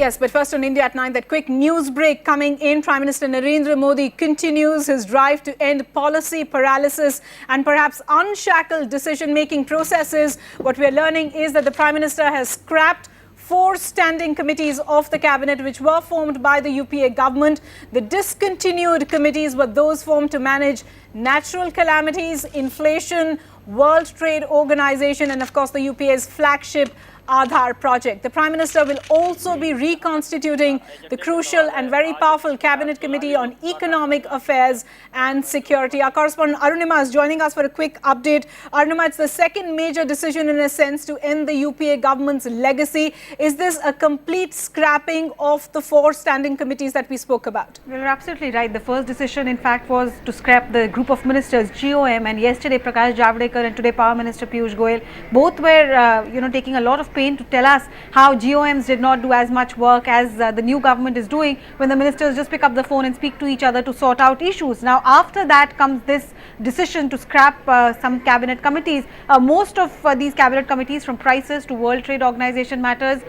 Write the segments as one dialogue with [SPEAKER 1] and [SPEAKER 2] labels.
[SPEAKER 1] Yes, but first on India at 9, that quick news break coming in. Prime Minister Narendra Modi continues his drive to end policy paralysis and perhaps unshackle decision-making processes. What we are learning is that the Prime Minister has scrapped 4 standing committees of the cabinet which were formed by the UPA government. The discontinued committees were those formed to manage natural calamities, inflation, World Trade Organization and of course the UPA's flagship Aadhaar project. The Prime Minister will also be reconstituting the crucial and very powerful Cabinet Committee on Economic Affairs and Security. Our correspondent Arunima is joining us for a quick update. Arunima, it's the second major decision in a sense to end the UPA government's legacy. Is this a complete scrapping of the 4 standing committees that we spoke about?
[SPEAKER 2] Well, you're absolutely right. The first decision, in fact, was to scrap the group of ministers, GOM, and yesterday Prakash Javadekar and today Power Minister Piyush Goyal, both were, taking a lot of pain to tell us how GOMs did not do as much work as the new government is doing when the ministers just pick up the phone and speak to each other to sort out issues. Now, after that comes this decision to scrap some cabinet committees. Most of these cabinet committees, from prices to World Trade Organization matters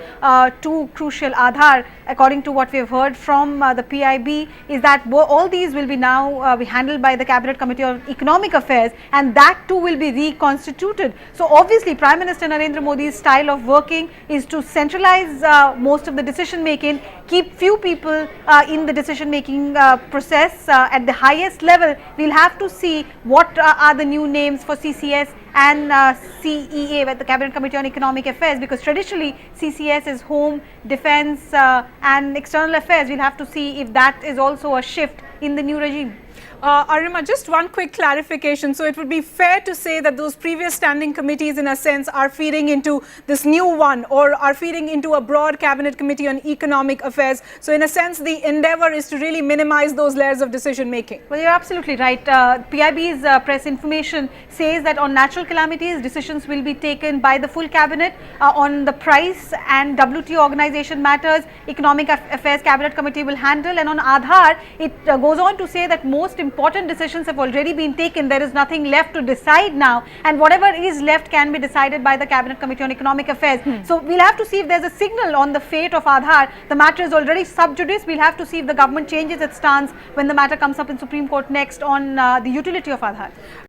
[SPEAKER 2] to crucial Aadhaar, according to what we have heard from the PIB, is that all these will be now be handled by the Cabinet Committee on Economic Affairs, and that too will be reconstituted. So obviously Prime Minister Narendra Modi's style of working is to centralize most of the decision making, keep few people in the decision making process at the highest level. We'll have to see what are the new names for CCS and CEA, with the Cabinet Committee on Economic Affairs, because traditionally CCS is Home, Defence and External Affairs. We'll have to see if that is also a shift in the new regime.
[SPEAKER 1] Arunima, just one quick clarification. So it would be fair to say that those previous standing committees in a sense are feeding into this new one, or are feeding into a broad Cabinet Committee on Economic Affairs. So in a sense the endeavour is to really minimize those layers of decision making.
[SPEAKER 2] Well, you're absolutely right. PIB's press information says that on natural calamities decisions will be taken by the full cabinet. On the price and WTO organization matters, Economic Affairs Cabinet Committee will handle, and on Aadhaar it goes on to say that most important decisions have already been taken. There is nothing left to decide now, and whatever is left can be decided by the Cabinet Committee on Economic Affairs. So we'll have to see if there's a signal on the fate of Aadhaar. The matter is already sub judice. We'll have to see if the government changes its stance when the matter comes up in Supreme Court next on the utility of Aadhaar.